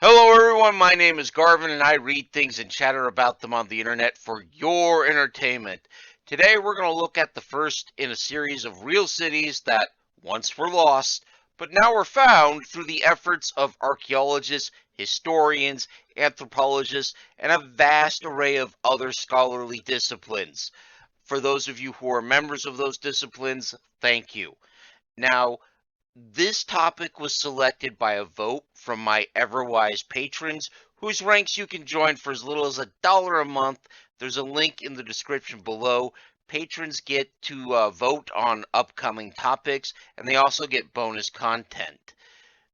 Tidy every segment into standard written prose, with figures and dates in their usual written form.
Hello everyone, my name is Garvin and I read things and chatter about them on the internet for your entertainment. Today we're going to look at the first in a series of real cities that once were lost, but now were found through the efforts of archaeologists, historians, anthropologists, and a vast array of other scholarly disciplines. For those of you who are members of those disciplines, thank you. Now, this topic was selected by a vote from my Everwise patrons, whose ranks you can join for as little as $1 a month. There's a link in the description below. Patrons get to vote on upcoming topics, and they also get bonus content.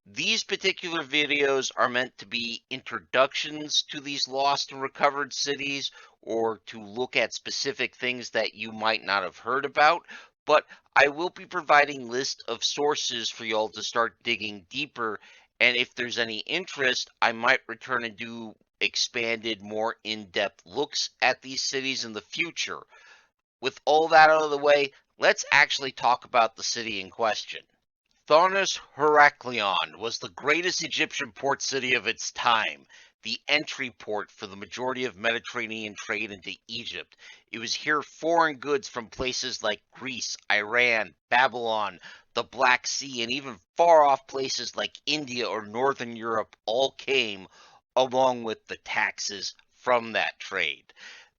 These particular videos are meant to be introductions to these lost and recovered cities, or to look at specific things that you might not have heard about, but I will be providing lists of sources for y'all to start digging deeper, and if there's any interest, I might return and do expanded, more in-depth looks at these cities in the future. With all that out of the way, let's actually talk about the city in question. Thonis Heracleion was the greatest Egyptian port city of its time, the entry port for the majority of Mediterranean trade into Egypt. It was here foreign goods from places like Greece, Iran, Babylon, the Black Sea, and even far off places like India or Northern Europe all came, along with the taxes from that trade.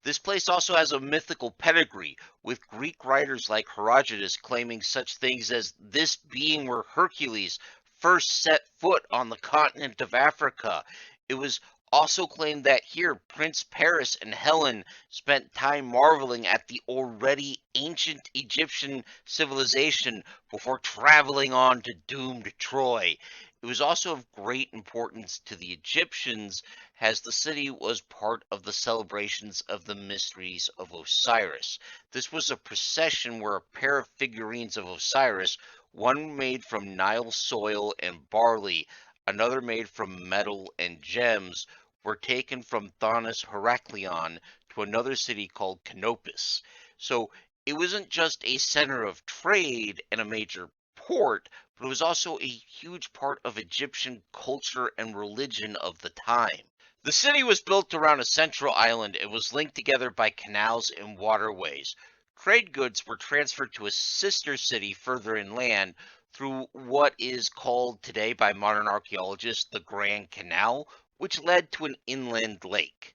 This place also has a mythical pedigree, with Greek writers like Herodotus claiming such things as this being where Hercules first set foot on the continent of Africa. It was also claimed that here Prince Paris and Helen spent time marveling at the already ancient Egyptian civilization before traveling on to doomed Troy. It was also of great importance to the Egyptians as the city was part of the celebrations of the mysteries of Osiris. This was a procession where a pair of figurines of Osiris, one made from Nile soil and barley, another made from metal and gems, were taken from Thonis Heracleion to another city called Canopus. So it wasn't just a center of trade and a major port, but it was also a huge part of Egyptian culture and religion of the time. The city was built around a central island and was linked together by canals and waterways. Trade goods were transferred to a sister city further inland through what is called today by modern archaeologists the Grand Canal, which led to an inland lake.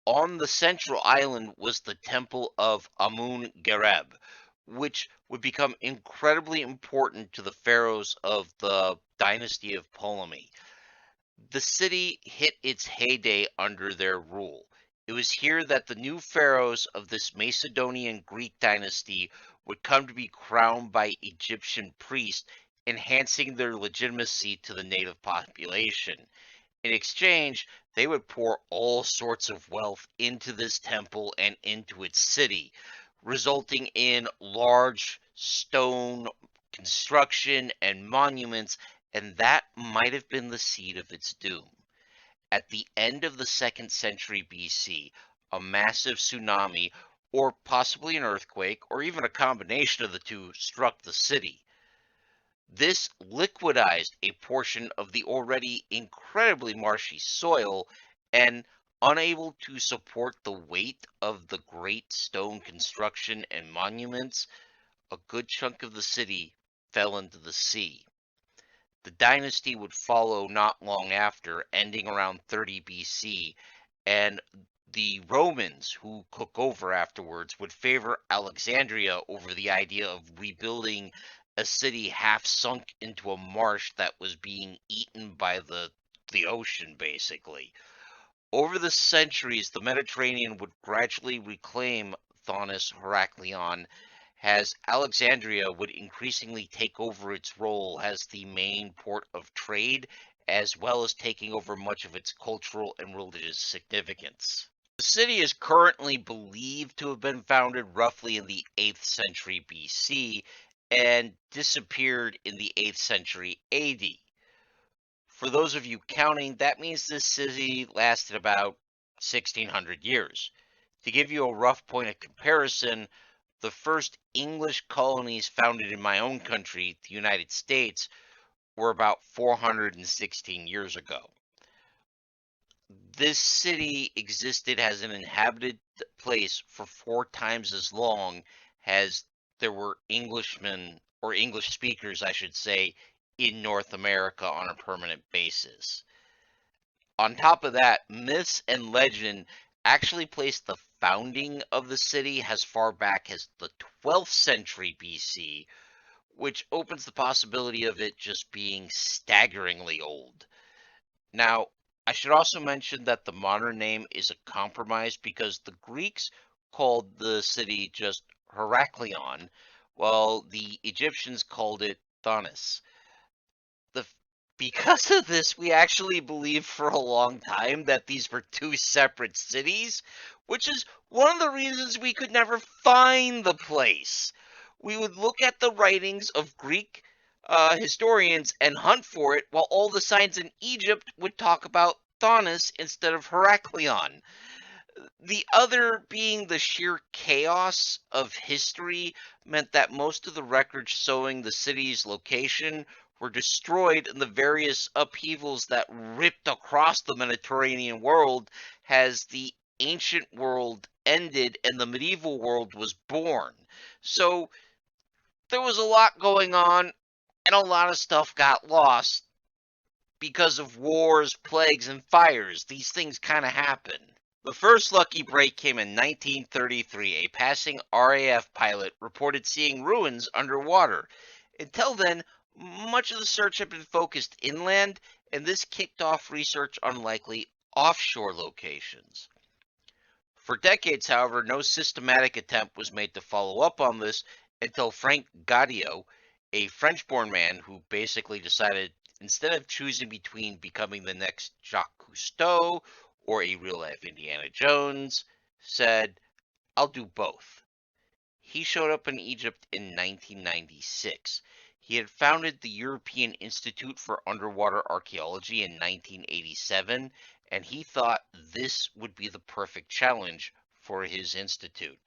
On the central island was the temple of Amun-Gereb, which would become incredibly important to the pharaohs of the dynasty of Ptolemy. The city hit its heyday under their rule. It was here that the new pharaohs of this Macedonian Greek dynasty would come to be crowned by Egyptian priests, enhancing their legitimacy to the native population. In exchange, they would pour all sorts of wealth into this temple and into its city, resulting in large stone construction and monuments, and that might have been the seed of its doom. At the end of the 2nd century BC, a massive tsunami, or possibly an earthquake, or even a combination of the two, struck the city. This liquidized a portion of the already incredibly marshy soil, and unable to support the weight of the great stone construction and monuments, a good chunk of the city fell into the sea. The dynasty would follow not long after, ending around 30 BC, and the Romans who took over afterwards would favor Alexandria over the idea of rebuilding a city half sunk into a marsh that was being eaten by the ocean, basically. Over the centuries, the Mediterranean would gradually reclaim Thonis Heracleion, as Alexandria would increasingly take over its role as the main port of trade, as well as taking over much of its cultural and religious significance. The city is currently believed to have been founded roughly in the 8th century BC and disappeared in the 8th century AD. For those of you counting, that means this city lasted about 1600 years. To give you a rough point of comparison, the first English colonies founded in my own country, the United States, were about 416 years ago. This city existed as an inhabited place for 4 times as long as there were Englishmen, or English speakers, I should say, in North America on a permanent basis. On top of that, myths and legend actually place the founding of the city as far back as the 12th century BC, which opens the possibility of it just being staggeringly old. Now, I should also mention that the modern name is a compromise because the Greeks called the city just Heracleion, while the Egyptians called it Thonis. The Because of this, we actually believed for a long time that these were two separate cities, which is one of the reasons we could never find the place. We would look at the writings of Greek historians and hunt for it, while all the signs in Egypt would talk about Thonis instead of Heracleion. The other being the sheer chaos of history meant that most of the records showing the city's location were destroyed in the various upheavals that ripped across the Mediterranean world as the ancient world ended and the medieval world was born. So there was a lot going on, and a lot of stuff got lost because of wars, plagues, and fires. These things kind of happen. The first lucky break came in 1933. A passing RAF pilot reported seeing ruins underwater. Until then, much of the search had been focused inland, and this kicked off research on likely offshore locations. For decades, however, no systematic attempt was made to follow up on this until Frank Gaudio, a French-born man who basically decided instead of choosing between becoming the next Jacques Cousteau or a real-life Indiana Jones, said, "I'll do both." He showed up in Egypt in 1996. He had founded the European Institute for Underwater Archaeology in 1987, and he thought this would be the perfect challenge for his institute.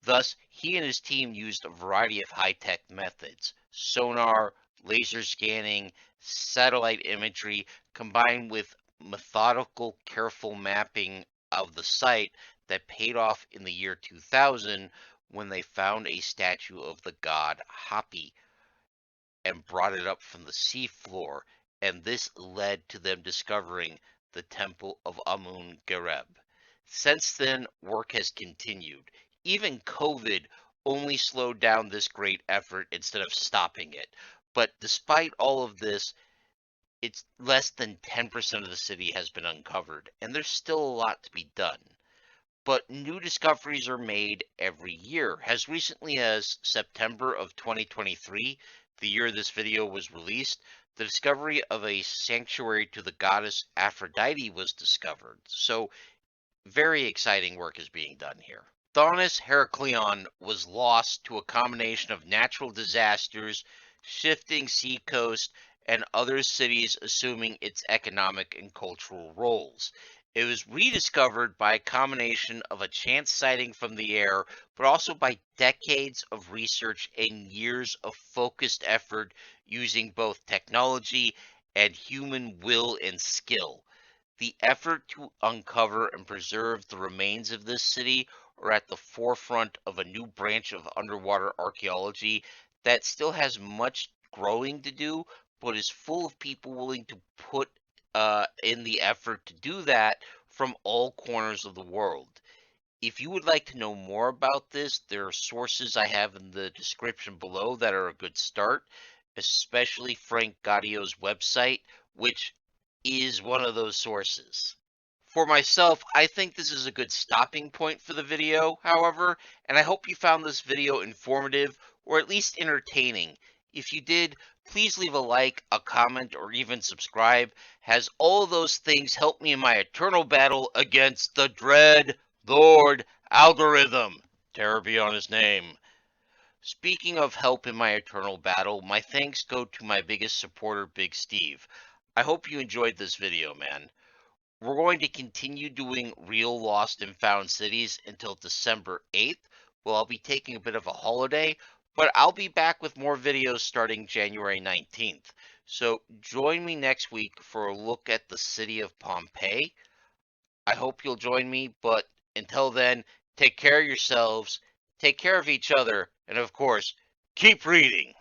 Thus, he and his team used a variety of high-tech methods: sonar, laser scanning, satellite imagery, combined with methodical, careful mapping of the site that paid off in the year 2000 when they found a statue of the god Hapi and brought it up from the seafloor, and this led to them discovering the Temple of Amun-Gereb. Since then, work has continued. Even COVID only slowed down this great effort instead of stopping it. But despite all of this, it's less than 10% of the city has been uncovered, and there's still a lot to be done. But new discoveries are made every year. As recently as September of 2023, the year this video was released, the discovery of a sanctuary to the goddess Aphrodite was discovered. So very exciting work is being done here. Thonis Heracleion was lost to a combination of natural disasters, shifting seacoast, and other cities assuming its economic and cultural roles. It was rediscovered by a combination of a chance sighting from the air, but also by decades of research and years of focused effort using both technology and human will and skill. The effort to uncover and preserve the remains of this city are at the forefront of a new branch of underwater archaeology that still has much growing to do, but is full of people willing to put in the effort to do that from all corners of the world. If you would like to know more about this, there are sources I have in the description below that are a good start, especially Frank Gaudio's website, which is one of those sources. For myself, I think this is a good stopping point for the video, however, and I hope you found this video informative or at least entertaining. If you did, please leave a like, a comment, or even subscribe, as all of those things help me in my eternal battle against the dread Lord algorithm. Terror be on his name. Speaking of help in my eternal battle, my thanks go to my biggest supporter, Big Steve. I hope you enjoyed this video, man. We're going to continue doing real lost and found cities until December 8th. Well, I'll be taking a bit of a holiday, but I'll be back with more videos starting January 19th. So join me next week for a look at the city of Pompeii. I hope you'll join me, but until then, take care of yourselves, take care of each other, and of course, keep reading.